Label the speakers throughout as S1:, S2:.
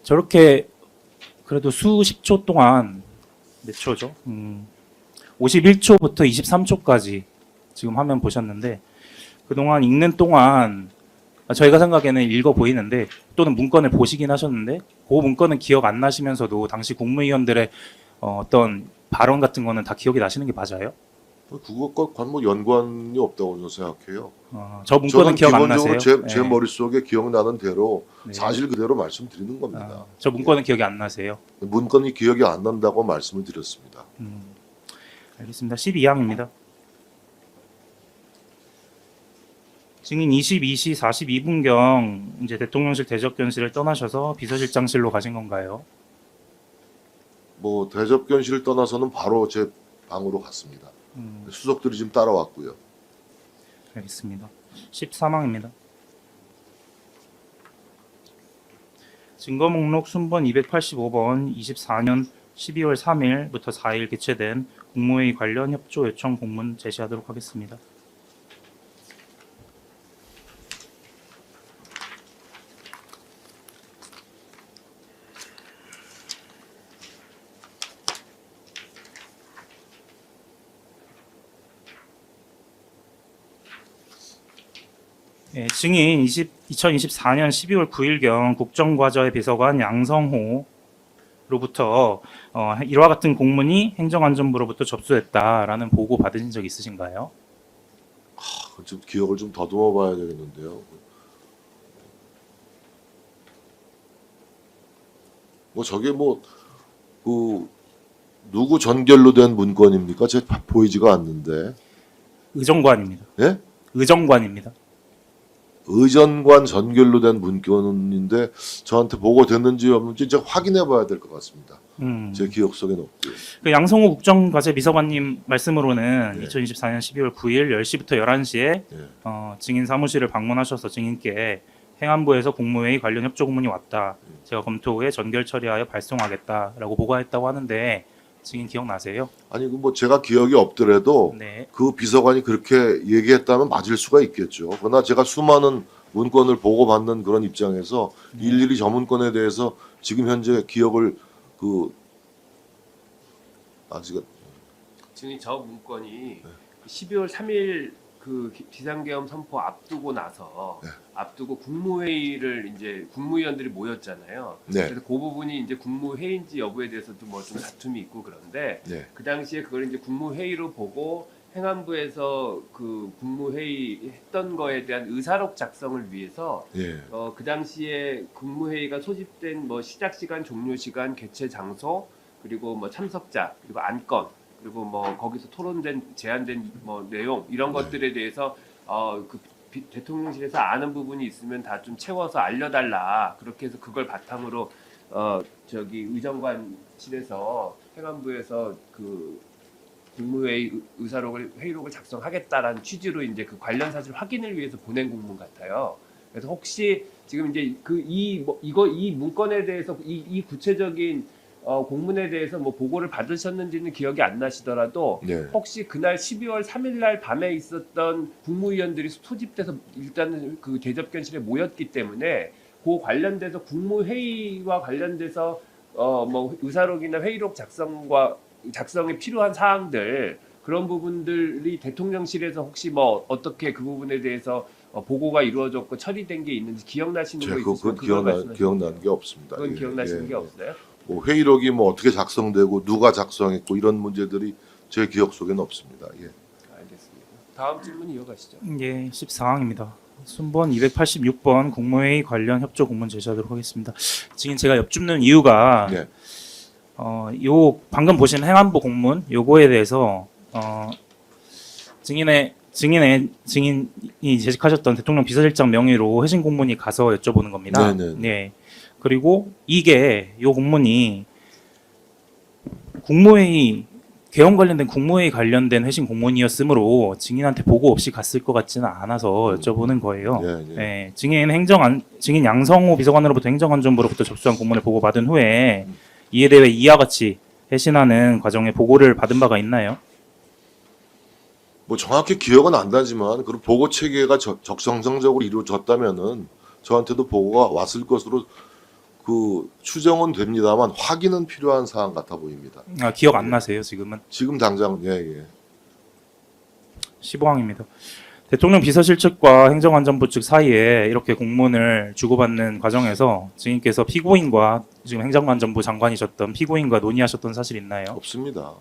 S1: 저렇게 그래도 수십 초 동안 몇 초죠? 51초부터 23초까지 지금 화면 보셨는데 그동안 읽는 동안 저희가 생각에는 읽어 보이는데 또는 문건을 보시긴 하셨는데 그 문건은 기억 안 나시면서도 당시 국무위원들의 어떤 발언 같은 거는 다 기억이 나시는 게 맞아요?
S2: 그것과 뭐 연관이 없다고 저는 생각해요.
S1: 저 문건은 기억 안 나세요?
S2: 기본적으로 제
S1: 네.
S2: 머릿속에 기억나는 대로
S1: 네.
S2: 사실 그대로 말씀드리는 겁니다.
S1: 저 문건은 기억이 안 나세요?
S2: 문건이 기억이 안 난다고 말씀을 드렸습니다.
S1: 알겠습니다. 12항입니다. 증인 22시 42분경 이제 대통령실 대접견실을 떠나셔서 비서실장실로 가신 건가요?
S2: 뭐 대접견실을 떠나서는 바로 제 방으로 갔습니다. 수석들이 지금 따라왔고요.
S1: 알겠습니다. 13항입니다. 증거 목록 순번 285번 24년 12월 3일부터 4일 개최된 국무회의 관련 협조 요청 공문 제시하도록 하겠습니다. 예, 증인 2024년 12월 9일경 국정과좌의 비서관 양성호로부터 이와 같은 공문이 행정안전부로부터 접수됐다라는 보고 받으신 적 있으신가요?
S2: 좀 기억을 좀 더듬어 봐야 되겠는데요. 뭐 저게 그 누구 전결로 된 문건입니까? 제 보이지가 않는데.
S1: 의정관입니다.
S2: 예?
S1: 의정관입니다.
S2: 의전관 전결로 된 문건인데 저한테 보고됐는지 없는지 제가 확인해 봐야 될 것 같습니다. 제 기억 속에는 없고요.
S1: 그 양성호 국정과제 비서관님 말씀으로는
S2: 네.
S1: 2024년 12월 9일 10시부터 11시에
S2: 네.
S1: 증인 사무실을 방문하셔서 증인께 행안부에서 국무회의 관련 협조 공문이 왔다. 제가 검토 후에 전결 처리하여 발송하겠다라고 보고했다고 하는데 증인 기억나세요?
S2: 아니 뭐 제가 기억이 없더라도
S1: 네.
S2: 그 비서관이 그렇게 얘기했다면 맞을 수가 있겠죠. 그러나 제가 수많은 문건을 보고받는 그런 입장에서 일일이 저 문건에 대해서 지금 현재 기억을 아직은
S3: 지금 저 문건이 12월 3일 그 비상계엄 선포 앞두고 나서 앞두고 국무회의를 이제 국무위원들이 모였잖아요.
S2: 네.
S3: 그래서 그 부분이 이제 국무회의인지 여부에 대해서도 뭐 좀 다툼이 있고 그런데
S2: 네.
S3: 그 당시에 그걸 이제 국무회의로 보고 행안부에서 그 국무회의 했던 거에 대한 의사록 작성을 위해서
S2: 예.
S3: 그 당시에 국무회의가 소집된 뭐 시작 시간, 종료 시간, 개최 장소, 그리고 뭐 참석자, 그리고 안건, 그리고 뭐 거기서 토론된 제안된 뭐 내용 이런 것들에 대해서 대통령실에서 아는 부분이 있으면 다 좀 채워서 알려달라. 그렇게 해서 그걸 바탕으로 저기 의정관실에서 행안부에서 그 국무회의 회의록을 작성하겠다라는 취지로 이제 그 관련 사실 확인을 위해서 보낸 공문 같아요. 그래서 혹시 지금 이제 이 문건에 대해서 이 구체적인 공문에 대해서 뭐 보고를 받으셨는지는 기억이 안 나시더라도
S2: 네.
S3: 혹시 그날 12월 3일 날 밤에 있었던 국무위원들이 소집돼서 일단은 그 대접견실에 모였기 때문에 그 관련돼서 국무회의와 관련돼서 뭐 의사록이나 회의록 작성에 필요한 사항들 그런 부분들이 대통령실에서 혹시 뭐 어떻게 그 부분에 대해서 보고가 이루어졌고 처리된 게 있는지 기억나시는 거 있으시면
S2: 그건 기억나는 게 없습니다.
S3: 그건
S2: 예,
S3: 기억나시는
S2: 예.
S3: 게 없어요?
S2: 뭐 회의록이 뭐 어떻게 작성되고 누가 작성했고 이런 문제들이 제 기억 속에는 없습니다. 예.
S3: 알겠습니다. 다음 질문 이어가시죠.
S1: 예, 14항입니다. 순번 286번 국무회의 관련 협조 공문 제시하도록 하겠습니다. 증인 제가 엿줍는 이유가
S2: 네.
S1: 요 방금 보신 행안부 공문 요거에 대해서 증인이 제시하셨던 대통령 비서실장 명의로 회신 공문이 가서 여쭤보는 겁니다.
S2: 네네.
S1: 네. 그리고 이게 요 공문이 국무회의 개헌 관련된 국무회의 관련된 회신 공문이었으므로 증인한테 보고 없이 갔을 것 같지는 않아서 여쭤보는 거예요.
S2: 예, 예.
S1: 네, 증인 양성호 비서관으로부터 행정안전부로부터 접수한 공문을 보고받은 후에 이에 대해 이와 같이 회신하는 과정에 보고를 받은 바가 있나요?
S2: 뭐 정확히 기억은 안 나지만 그 보고 체계가 적성성적으로 이루어졌다면은 저한테도 보고가 왔을 것으로 그 추정은 됩니다만 확인은 필요한 사안 같아 보입니다.
S1: 아, 기억 안 나세요 지금은?
S2: 지금 당장 예.
S1: 15항입니다. 대통령 비서실 측과 행정안전부 측 사이에 이렇게 공문을 주고받는 과정에서 증인께서 피고인과 지금 행정안전부 장관이셨던 피고인과 논의하셨던 사실 있나요?
S2: 없습니다.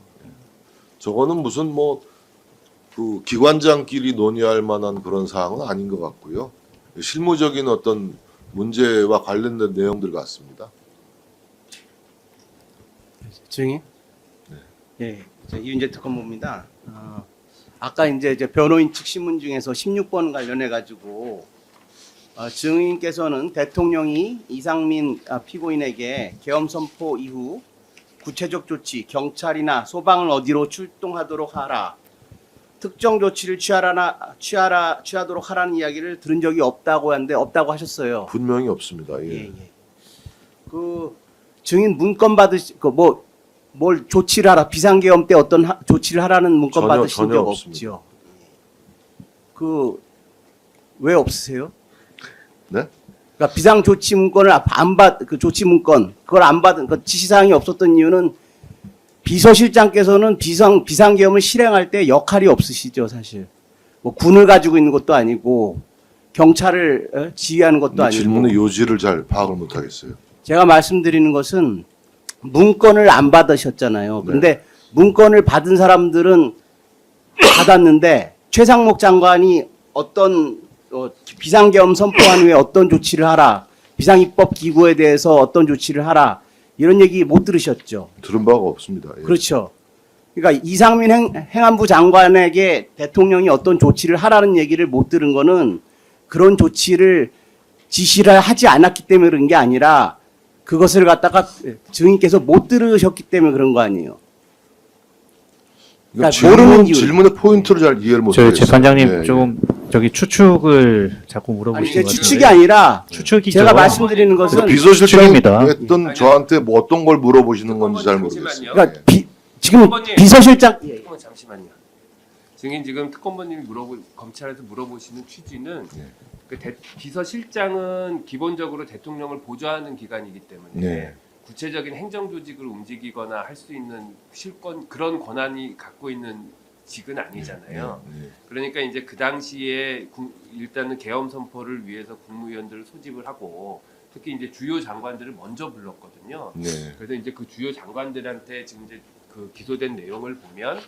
S2: 저거는 무슨 뭐 그 기관장끼리 논의할 만한 그런 사항은 아닌 것 같고요. 실무적인 어떤 문제와 관련된 내용들 같습니다.
S4: 증인? 예, 저 이윤재 특검입니다. 아까 이제 변호인 측 신문 중에서 16번 관련해 가지고 증인께서는 대통령이 이상민 피고인에게 계엄 선포 이후 구체적 조치, 경찰이나 소방을 어디로 출동하도록 하라, 특정 조치를 취하도록 하라는 이야기를 들은 적이 없다고 하는데 없다고 하셨어요.
S2: 분명히 없습니다. 예.
S4: 예. 그 증인 문건 뭘 조치를 하라, 비상계엄 때 어떤 조치를 하라는 문건
S2: 전혀,
S4: 받으신
S2: 전혀
S4: 적
S2: 없습니다.
S4: 없죠. 왜 없으세요?
S2: 네?
S4: 그러니까 비상 조치 문건을 그 조치 문건 그걸 안 받은 그 지시사항이 없었던 이유는 비서실장께서는 비상계엄을 실행할 때 역할이 없으시죠, 사실. 뭐 군을 가지고 있는 것도 아니고 경찰을 지휘하는 것도
S2: 이
S4: 아니고.
S2: 질문의 요지를 잘 파악을 못 하겠어요.
S4: 제가 말씀드리는 것은 문건을 안 받으셨잖아요. 그런데 문건을 받은 사람들은 받았는데 최상목 장관이 어떤 비상계엄 선포한 후에 어떤 조치를 하라, 비상입법 기구에 대해서 어떤 조치를 하라 이런 얘기 못 들으셨죠.
S2: 들은 바가 없습니다. 예.
S4: 그렇죠. 그러니까 이상민 행안부 장관에게 대통령이 어떤 조치를 하라는 얘기를 못 들은 거는 그런 조치를 지시를 하지 않았기 때문에 그런 게 아니라 그것을 갖다가 증인께서 못 들으셨기 때문에 그런 거 아니에요. 그러니까 모르는 이유.
S2: 질문의 포인트를 잘 이해를 못
S5: 저
S2: 하겠어요.
S5: 재판장님
S2: 예, 예.
S5: 좀 저기 추측을 자꾸
S4: 아니
S5: 물어보시는
S4: 이게
S5: 것 같은데.
S4: 추측이 아니라
S5: 추측이죠.
S4: 제가 말씀드리는 것은
S2: 비서실장이
S5: 추측입니다.
S2: 했던 저한테 뭐 어떤 걸 물어보시는 건지 잘 모르겠어요.
S3: 잠시만요.
S4: 그러니까 지금
S3: 특검님.
S4: 비서실장
S3: 잠시만요. 증인 지금 특검본님이 검찰에서 물어보시는 취지는 그 비서실장은 기본적으로 대통령을 보좌하는 기관이기 때문에
S2: 네.
S3: 구체적인 행정 조직을 움직이거나 할 수 있는 그런 권한이 갖고 있는 직은 아니잖아요.
S2: 네.
S3: 그러니까 이제 그 당시에 일단은 계엄 선포를 위해서 국무위원들을 소집을 하고 특히 이제 주요 장관들을 먼저 불렀거든요.
S2: 네.
S3: 그래서 이제 그 주요 장관들한테 지금 이제 그 기소된 내용을 보면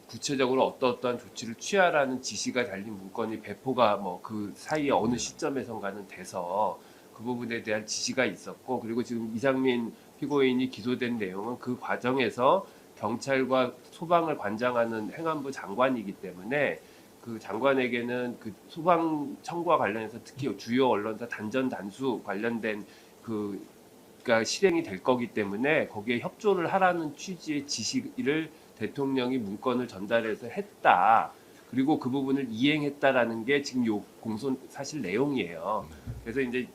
S3: 구체적으로 어떠한 조치를 취하라는 지시가 달린 문건이 배포가 뭐 그 사이에 어느 시점에선가는 돼서 그 부분에 대한 지시가 있었고, 그리고 지금 이상민 피고인이 기소된 내용은 그 과정에서 경찰과 소방을 관장하는 행안부 장관이기 때문에 그 장관에게는 그 소방 청구와 관련해서 특히 주요 언론사 단전 단수 관련된 그러니까 실행이 될 거기 때문에 거기에 협조를 하라는 취지의 지시를 대통령이 문건을 전달해서 했다. 그리고 그 부분을 이행했다라는 게 지금 요 공소 사실 내용이에요. 그래서 이제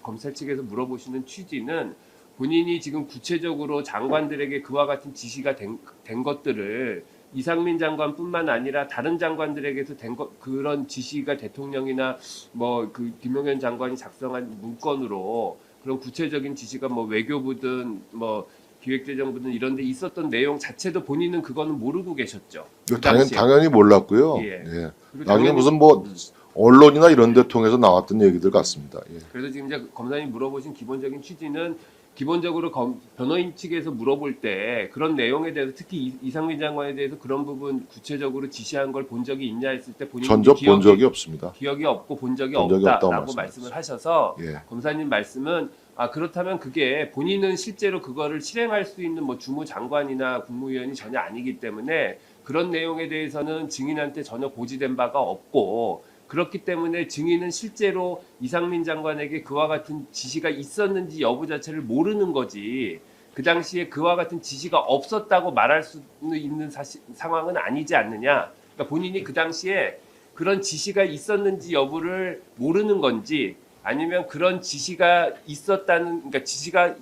S3: 검찰 측에서 물어보시는 취지는 본인이 지금 구체적으로 장관들에게 그와 같은 지시가 된 것들을 이상민 장관뿐만 아니라 다른 장관들에게서 그런 지시가 대통령이나 뭐 그 김용현 장관이 작성한 문건으로 그런 구체적인 지시가 뭐 외교부든 뭐 기획재정부든 이런 데 있었던 내용 자체도 본인은 그거는 모르고 계셨죠. 그 당시에.
S2: 당연히 몰랐고요.
S3: 예.
S2: 예.
S3: 그리고
S2: 나중에
S3: 당연히-
S2: 무슨 뭐 언론이나 이런 데 통해서 나왔던 얘기들 같습니다. 예.
S3: 그래서 지금 이제 검사님이 물어보신 기본적인 취지는 기본적으로 변호인 측에서 물어볼 때 그런 내용에 대해서 특히 이상민 장관에 대해서 그런 부분 구체적으로 지시한 걸 본 적이 있냐 했을 때 본인이
S2: 전적 본 적이 없습니다.
S3: 기억이 없고 본 적이
S2: 본 적이 없다고
S3: 없다라고
S2: 말씀하셨어요.
S3: 말씀을 하셔서
S2: 예.
S3: 검사님 말씀은 그렇다면 그게 본인은 실제로 그거를 실행할 수 있는 뭐 주무 장관이나 국무위원이 전혀 아니기 때문에 그런 내용에 대해서는 증인한테 전혀 고지된 바가 없고 그렇기 때문에 증인은 실제로 이상민 장관에게 그와 같은 지시가 있었는지 여부 자체를 모르는 거지 그 당시에 그와 같은 지시가 없었다고 말할 수 있는 상황은 아니지 않느냐. 그러니까 본인이 그 당시에 그런 지시가 있었는지 여부를 모르는 건지 아니면 그런 지시가 있었다는 그러니까 지시가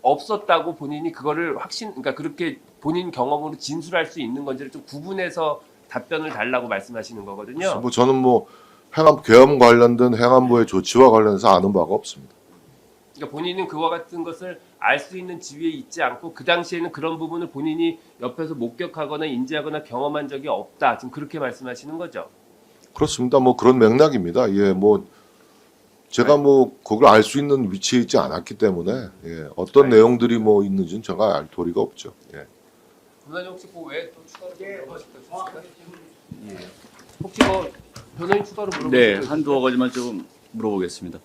S3: 없었다고 본인이 그거를 그러니까 그렇게 본인 경험으로 진술할 수 있는 건지를 좀 구분해서 답변을 달라고 말씀하시는 거거든요.
S2: 뭐 저는 뭐 계엄 관련된 행안부의 조치와 관련해서 아는 바가 없습니다.
S3: 그러니까 본인은 그와 같은 것을 알 수 있는 지위에 있지 않고 그 당시에는 그런 부분을 본인이 옆에서 목격하거나 인지하거나 경험한 적이 없다. 지금 그렇게 말씀하시는 거죠.
S2: 그렇습니다. 뭐 그런 맥락입니다. 예, 뭐 제가 뭐 그걸 알 수 있는 위치에 있지 않았기 때문에 예, 어떤 내용들이 뭐 있는지는 제가 알 도리가 없죠. 예.
S3: 변호사님 혹시 그 외에 또 추가로 물어보실 거 있으실까요? 혹시 뭐 변호인 추가로 물어보실 거
S6: 네,
S3: 있으실까요?
S6: 한두어 가지만 좀 물어보겠습니다.